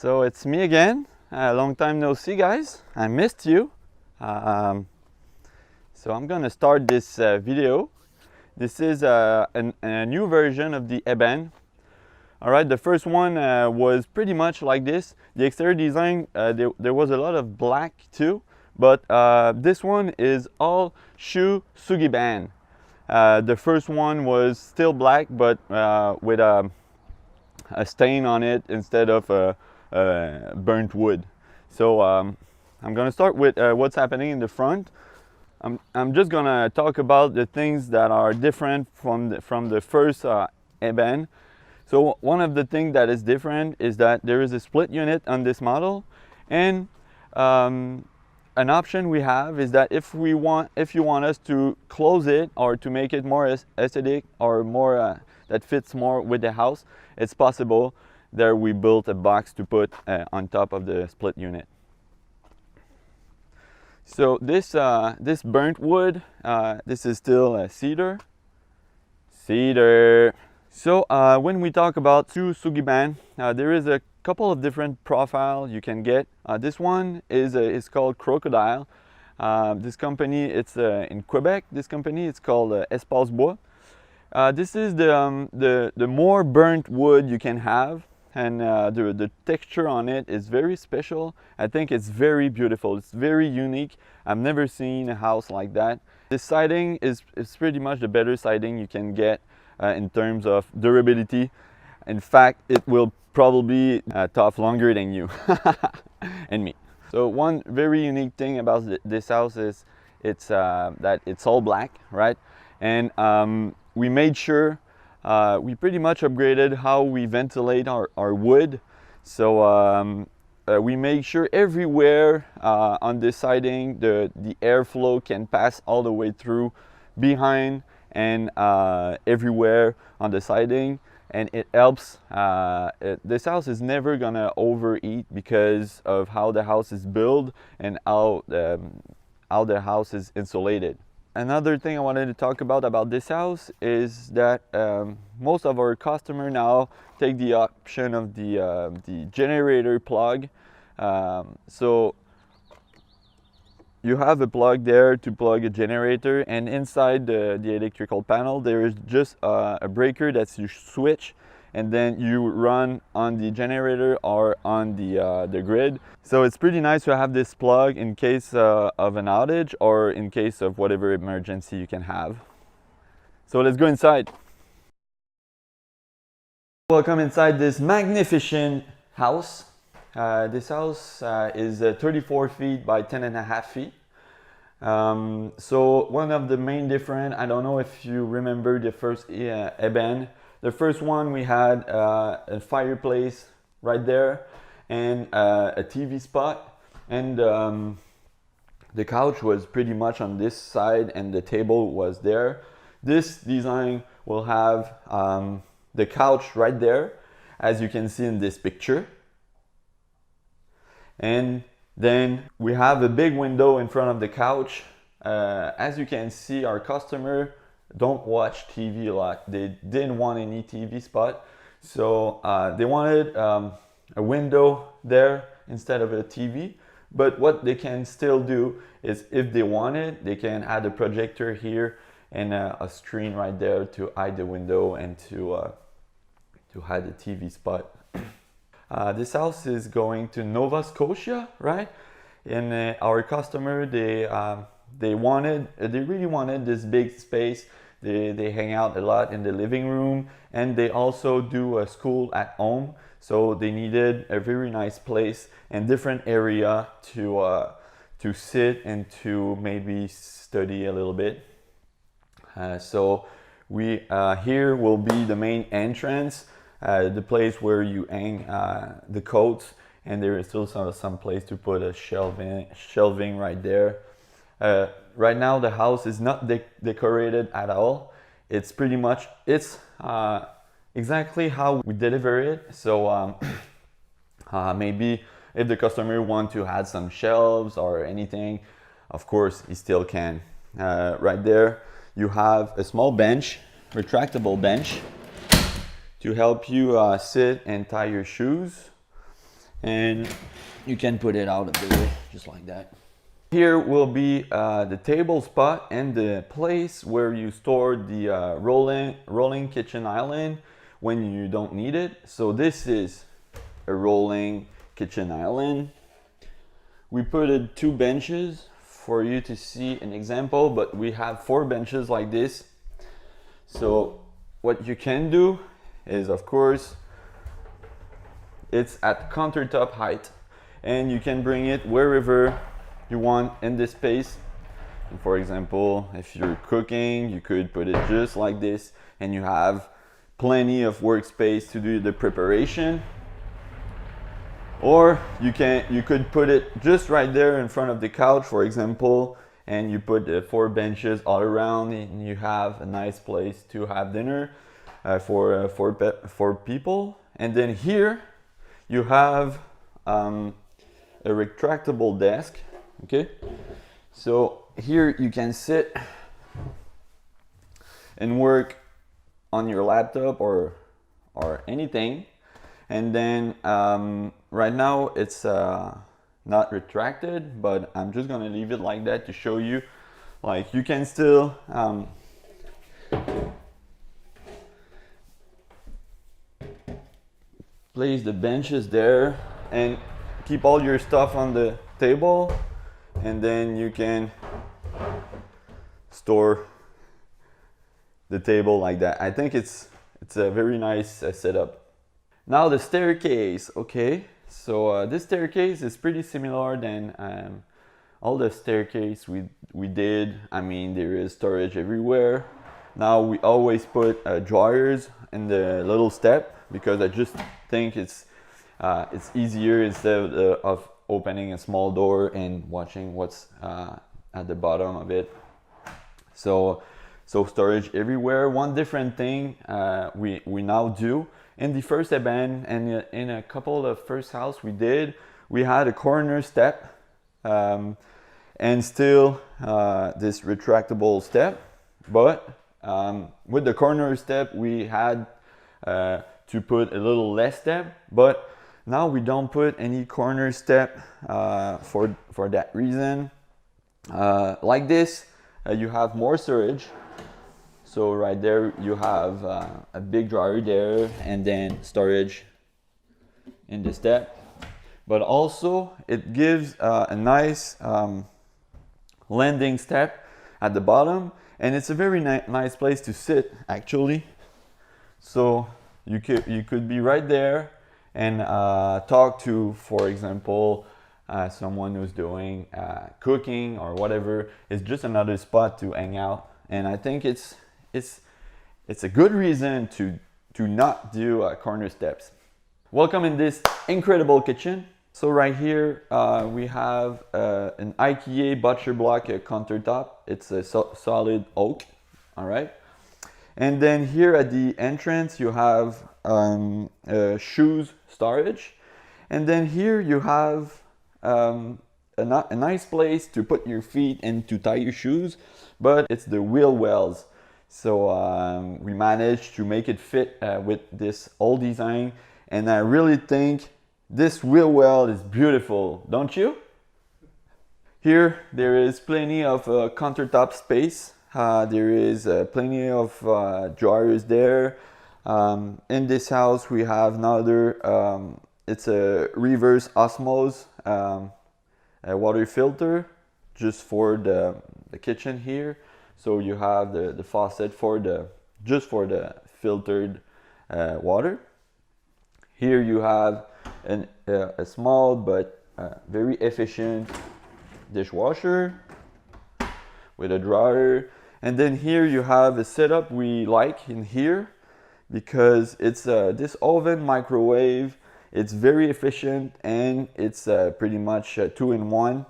So it's me again. Long time no see, guys. I missed you. So I'm gonna start this video. This is a new version of the Eben. Alright, the first one was pretty much like this. The exterior design, there was a lot of black too, but this one is all Shu Sugiban. The first one was still black, but with a stain on it instead of burnt wood. So I'm gonna start with what's happening in the front. I'm just gonna talk about the things that are different from the first Eben. So one of the things that is different is that there is a split unit on this model, and an option we have is that if you want us to close it or to make it more aesthetic or more that fits more with the house, it's possible. There we built a box to put on top of the split unit. So this burnt wood, this is still cedar. So when we talk about Shu Sugiban, there is a couple of different profiles you can get. This one is called Crocodile. This company, it's in Quebec. This company, it's called Espace Bois. This is the more burnt wood you can have, and the texture on it is very special. I think it's very beautiful. It's very unique. I've never seen a house like that. This siding is pretty much the better siding you can get in terms of durability. In fact, it will probably tough longer than you and me. So one very unique thing about this house is that it's all black, right? And we made sure we pretty much upgraded how we ventilate our wood. So we make sure everywhere on this siding the airflow can pass all the way through, behind and everywhere on the siding, and it helps. This house is never gonna overheat because of how the house is built and how the house is insulated. Another thing I wanted to talk about this house is that most of our customers now take the option of the generator plug. So you have a plug there to plug a generator, and inside the electrical panel there is just a breaker that you switch, and then you run on the generator or on the grid. So it's pretty nice to have this plug in case of an outage or in case of whatever emergency you can have. So let's go inside. Welcome inside this magnificent house. This house is 34 feet by 10.5 feet. So one of the main difference, I don't know if you remember the first Eben. The first one we had a fireplace right there and a TV spot, and the couch was pretty much on this side and the table was there. This design will have the couch right there, as you can see in this picture. And then we have a big window in front of the couch. As you can see, our customer don't watch TV a lot. They didn't want any TV spot, so they wanted a window there instead of a TV. But what they can still do is, if they want it, they can add a projector here and a screen right there to hide the window and to hide the TV spot. This house is going to Nova Scotia, right? And our customer, they really wanted this big space. They hang out a lot in the living room, and they also do a school at home. So they needed a very nice place and different area to sit and to maybe study a little bit. So here will be the main entrance. The place where you hang the coats, and there is still some place to put a shelving right there. Right now the house is not decorated at all. It's pretty much exactly how we deliver it. So maybe if the customer want to add some shelves or anything, of course he still can. Right there you have a small bench, retractable bench, to help you sit and tie your shoes. and you can put it out of the way just like that. Here will be the table spot and the place where you store the rolling kitchen island when you don't need it. So this is a rolling kitchen island. We put it 2 benches for you to see an example, but we have 4 benches like this. So what you can do is, of course, it's at countertop height, and you can bring it wherever you want in this space. And for example, if you're cooking, you could put it just like this, and you have plenty of workspace to do the preparation. Or you could put it just right there in front of the couch, for example, and you put 4 benches all around, and you have a nice place to have dinner for people. And then here you have a retractable desk. Okay, so here you can sit and work on your laptop or anything. And then right now it's not retracted, but I'm just gonna leave it like that to show you, like, you can still place the benches there and keep all your stuff on the table, and then you can store the table like that. I think it's a very nice setup. Now the staircase. Okay, so this staircase is pretty similar than all the staircase we did. I mean, there is storage everywhere. Now we always put drawers in the little step, because I just think it's easier instead of opening a small door and watching what's at the bottom of it. So storage everywhere. One different thing we now do in the first event and in a couple of first house we had a corner step and still this retractable step, but with the corner step we had to put a little less step, but now we don't put any corner step for that reason. Like this, you have more storage. So right there you have a big drawer there, and then storage in the step. But also it gives a nice landing step at the bottom, and it's a very nice place to sit actually. So you could be right there and talk to, for example, someone who's doing cooking or whatever. It's just another spot to hang out, and I think it's a good reason to not do corner steps. Welcome in this incredible kitchen. So right here we have an IKEA butcher block countertop. It's a solid oak, all right. And then here at the entrance you have shoes storage, and then here you have a nice place to put your feet and to tie your shoes, but it's the wheel wells. So we managed to make it fit with this old design, and I really think this wheel well is beautiful, don't you? Here there is plenty of countertop space. There is plenty of drawers there. In this house we have another, it's a reverse osmosis water filter just for the kitchen here. So you have the faucet just for the filtered water. Here you have a small but very efficient dishwasher with a drawer. And then here you have a setup we like in here, because it's this oven microwave. It's very efficient, and it's pretty much 2-in-1.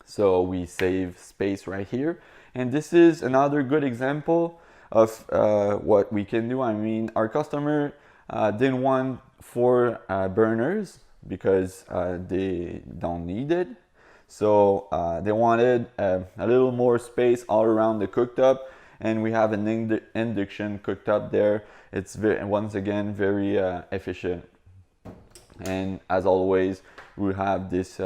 So we save space right here. And this is another good example of what we can do. I mean, our customer didn't want 4 burners because they don't need it. So they wanted a little more space all around the cooktop, and we have an induction cooktop there. It's once again very efficient. And as always, we have this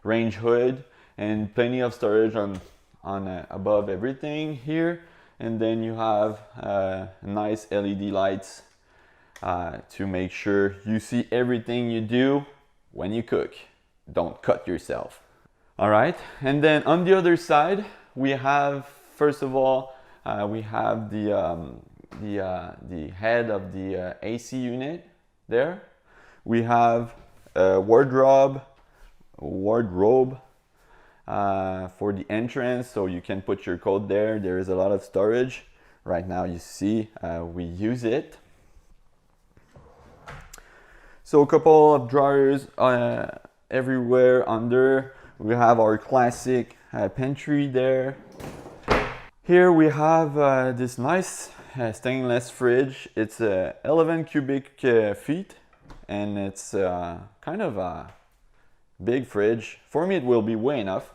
range hood and plenty of storage on above everything here. And then you have nice LED lights to make sure you see everything you do when you cook. Don't cut yourself. All right, and then on the other side, we have, first of all, we have the head of the AC unit there. We have a wardrobe for the entrance, so you can put your coat there. There is a lot of storage. Right now you see we use it. So a couple of drawers everywhere under. We have our classic pantry there. Here we have this nice stainless fridge. It's 11 cubic feet, and it's kind of a big fridge. For me it will be way enough.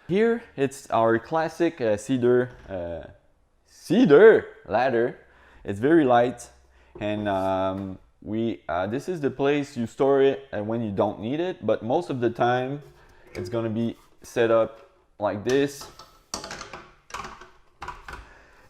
Here it's our classic cedar ladder. It's very light, and this is the place you store it when you don't need it, but most of the time it's going to be set up like this,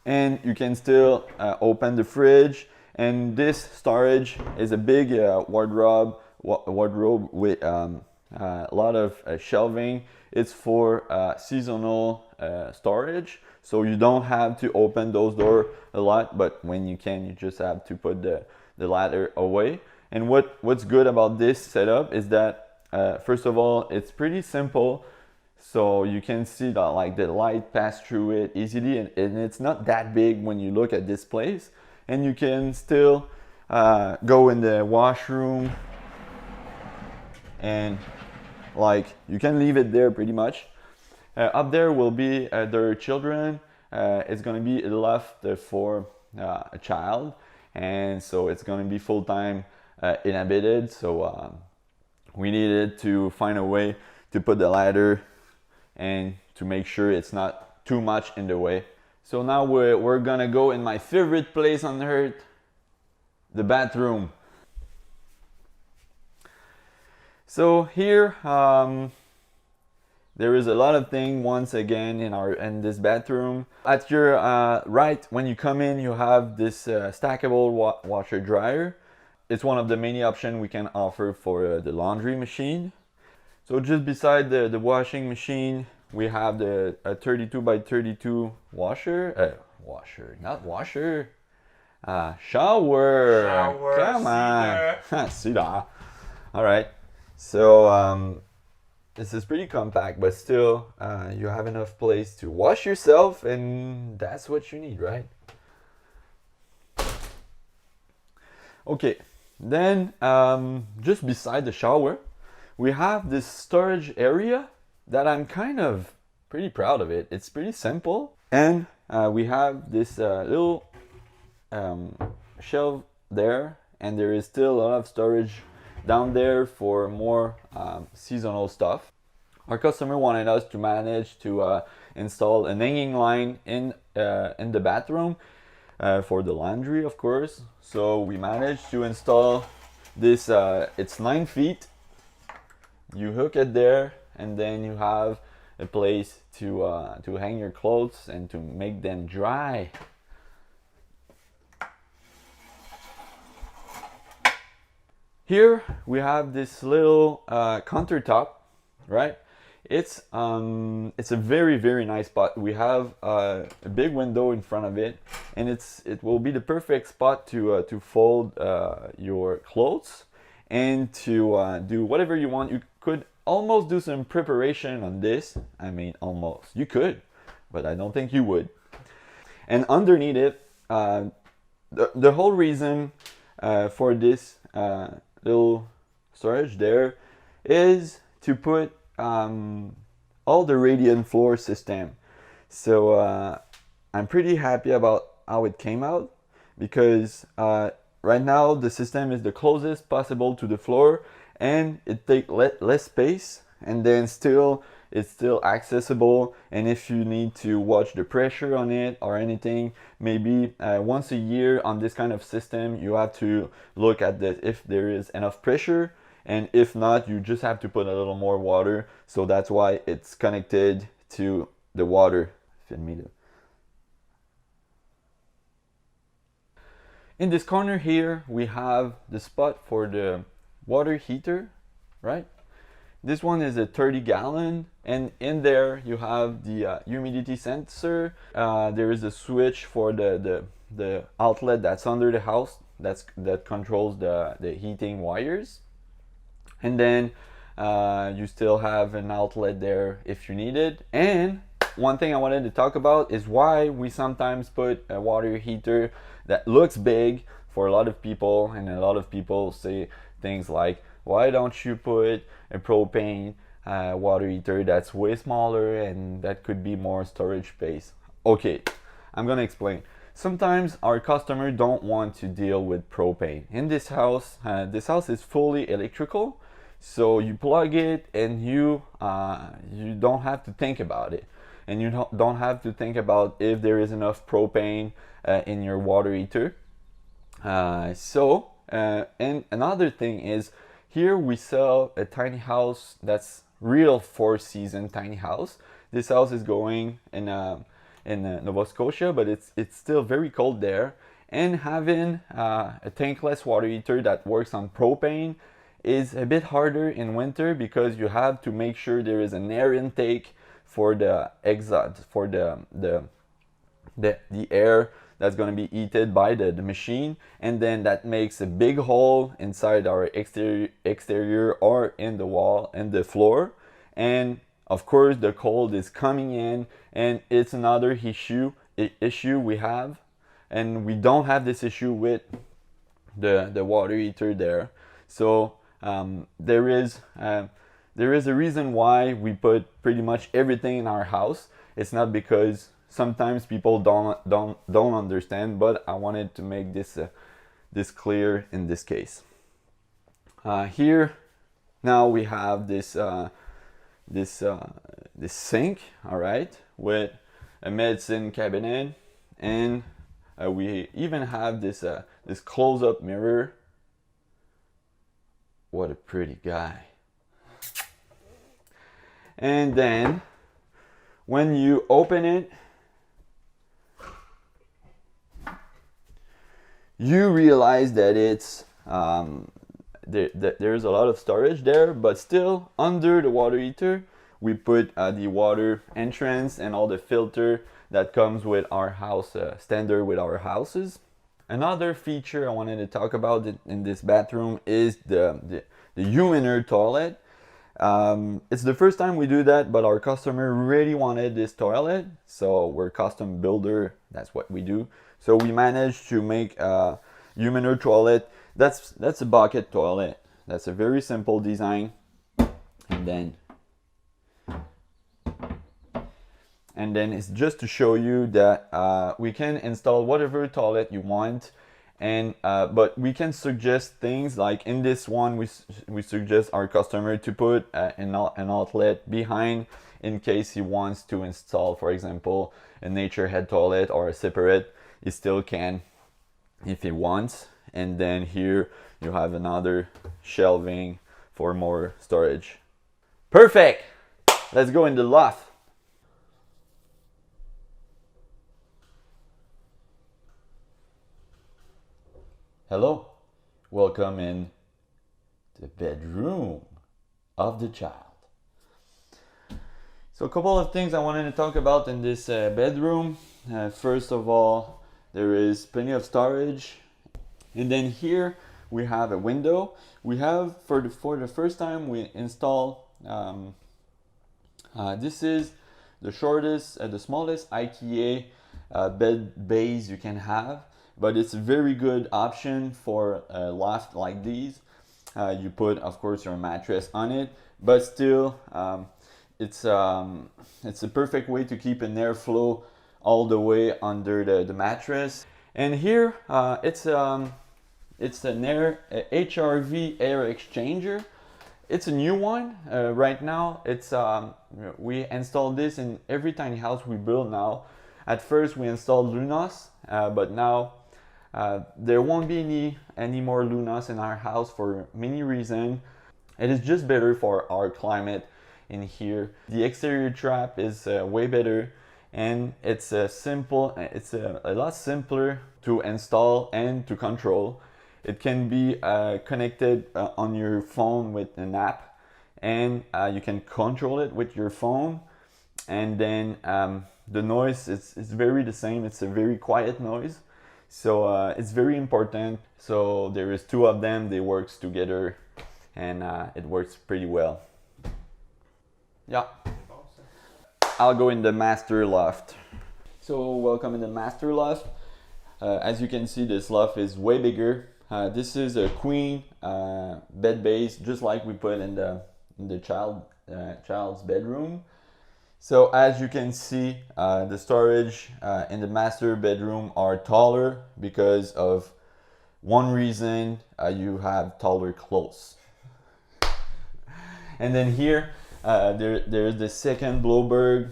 and you can still open the fridge. And this storage is a big wardrobe with a lot of shelving. It's for seasonal storage, so you don't have to open those doors a lot, but when you can, you just have to put the ladder away. And what's good about this setup is that first of all, it's pretty simple, so you can see that like the light pass through it easily, and it's not that big when you look at this place. And you can still go in the washroom, and like you can leave it there pretty much. Up there will be their children. It's going to be left for a child, and so it's going to be full-time inhabited. So we needed to find a way to put the ladder and to make sure it's not too much in the way. So now we're gonna go in my favorite place on earth, the bathroom. So here there is a lot of things once again in this bathroom. At your right, when you come in, you have this stackable washer dryer. It's one of the many options we can offer for the laundry machine. So just beside the washing machine, we have the 32 by 32 shower. Come on. See that? All right. So this is pretty compact, but still you have enough place to wash yourself, and that's what you need, right? Okay. Then just beside the shower, we have this storage area that I'm kind of pretty proud of it. It's pretty simple, and we have this little shelf there, and there is still a lot of storage down there for more seasonal stuff. Our customer wanted us to manage to install an hanging line in the bathroom for the laundry, of course. So we managed to install this. It's 9 feet. You hook it there, and then you have a place to hang your clothes and to make them dry. Here we have this little countertop, right? It's a very, very nice spot. We have a big window in front of it, and it will be the perfect spot to fold your clothes and to do whatever you want. You could almost do some preparation on this. I mean, almost. You could, but I don't think you would. And underneath it, the whole reason for this little storage there is to put all the radiant floor system. So I'm pretty happy about how it came out, because right now the system is the closest possible to the floor, and it takes less space, and then still it's still accessible. And if you need to watch the pressure on it or anything, maybe once a year on this kind of system, you have to look at that if there is enough pressure, and if not, you just have to put a little more water. So that's why it's connected to the water. In this corner here, we have the spot for the water heater, right? This one is a 30-gallon, and in there you have the humidity sensor. There is a switch for the outlet that's under the house that controls the heating wires. And then you still have an outlet there if you need it. And one thing I wanted to talk about is why we sometimes put a water heater that looks big for a lot of people, and a lot of people say things like, why don't you put a propane water heater that's way smaller and that could be more storage space? Okay, I'm gonna explain. Sometimes our customers don't want to deal with propane. In this house is fully electrical, so you plug it and you don't have to think about it. And you don't have to think about if there is enough propane in your water heater. And another thing is, here we sell a tiny house that's real 4-season tiny house. This house is going in Nova Scotia, but it's still very cold there. And having a tankless water heater that works on propane is a bit harder in winter, because you have to make sure there is an air intake for the exhaust, for the air that's going to be heated by the machine, and then that makes a big hole inside our exterior or in the wall and the floor. And of course the cold is coming in, and it's another issue we have, and we don't have this issue with the water heater there. So there is a reason why we put pretty much everything in our house. It's not because sometimes people don't understand, but I wanted to make this clear in this case. Here now we have this sink, all right, with a medicine cabinet, and we even have this close-up mirror. What a pretty guy. And then when you open it, you realize that it's there's a lot of storage there, but still under the water heater we put the water entrance and all the filter that comes with our house, standard with our houses. Another feature I wanted to talk about in this bathroom is the human toilet. It's the first time we do that, but our customer really wanted this toilet, so we're custom builder, that's what we do. So we managed to make a human toilet. That's a bucket toilet. That's a very simple design. And then it's just to show you that we can install whatever toilet you want, and but we can suggest things like in this one we suggest our customer to put an outlet behind in case he wants to install, for example, a nature head toilet or a separate. He still can if he wants. And then here you have another shelving for more storage. Perfect! Let's go in the loft. Hello, welcome in the bedroom of the child. So a couple of things I wanted to talk about in this bedroom. First of all, there is plenty of storage. And then here we have a window. We have, for the first time, we install, this is the smallest IKEA bed base you can have, but it's a very good option for a loft like these. You put, of course, your mattress on it, but still, it's a perfect way to keep an airflow all the way under the mattress. And here it's an HRV air exchanger. It's a new one right now. It's we installed this in every tiny house we build now. At first we installed Lunas, but now there won't be any more Lunas in our house for many reasons. It is just better for our climate in here. The exterior trap is way better, and it's simple. It's a lot simpler to install and to control. It can be connected on your phone with an app, and you can control it with your phone. And then the noise is very the same. It's a very quiet noise, so it's very important. So there is two of them. They works together, and it works pretty well. Yeah. I'll go in the master loft. So welcome in the master loft. As you can see, this loft is way bigger. This is a queen bed base, just like we put in the child's bedroom. So as you can see, the storage in the master bedroom are taller because of one reason. You have taller clothes. And then here, there's the second Bloberg.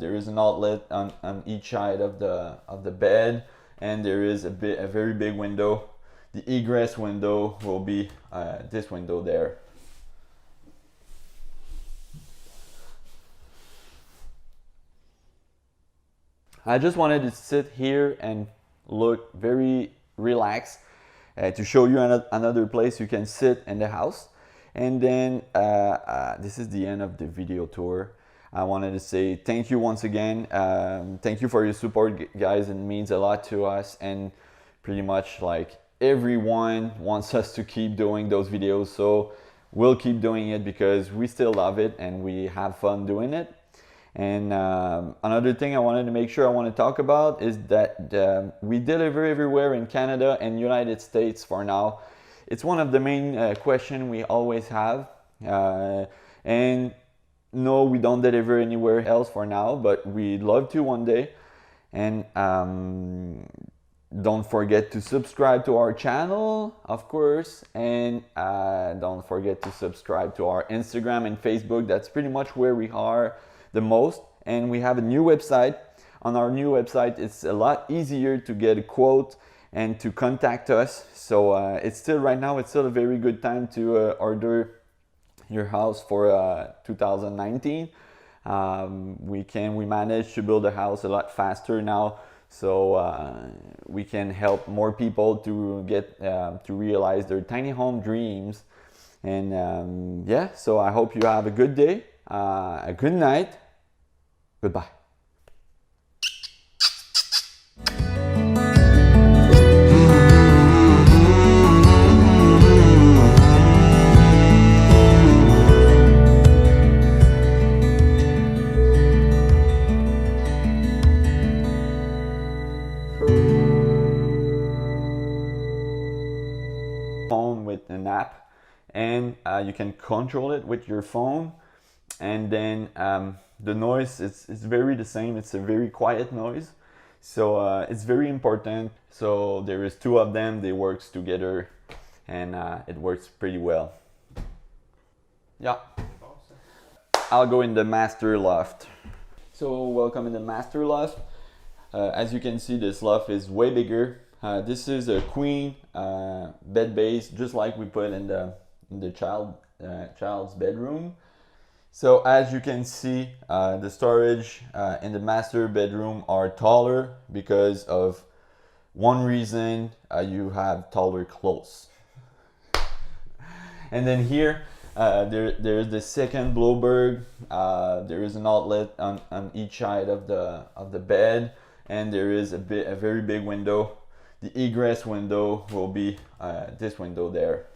There is an outlet on each side of the bed, and there is a very big window. The egress window will be this window there. I just wanted to sit here and look very relaxed to show you another place you can sit in the house. And then this is the end of the video tour. I wanted to say thank you once again. Thank you for your support, guys. It means a lot to us, and pretty much like everyone wants us to keep doing those videos, so we'll keep doing it because we still love it and we have fun doing it. And another thing I wanted to make sure I want to talk about is that we deliver everywhere in Canada and United States for now. It's one of the main questions we always have. And no, we don't deliver anywhere else for now, but we'd love to one day. And don't forget to subscribe to our channel, of course, and don't forget to subscribe to our Instagram and Facebook. That's pretty much where we are the most. And we have a new website. On our new website, it's a lot easier to get a quote and to contact us. So it's still right now, it's still a very good time to order your house for 2019. We managed to build a house a lot faster now. So we can help more people to get to realize their tiny home dreams. And yeah, so I hope you have a good day, a good night. Goodbye. Phone with an app, and you can control it with your phone. And then the noise is very the same. It's a very quiet noise, so it's very important. So there is two of them. They works together, and it works pretty well. Yeah. I'll go in the master loft. So welcome in the master loft. As you can see, this loft is way bigger. This is a queen bed base, just like we put in the child's bedroom. So as you can see, the storage in the master bedroom are taller because of one reason. You have taller clothes. And then here, there's the second Bloberg. There is an outlet on each side of the bed, and there is a very big window. The egress window will be this window there.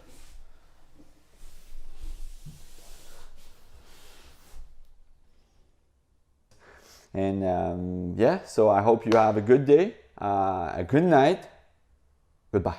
And yeah, so I hope you have a good day, a good night. Goodbye.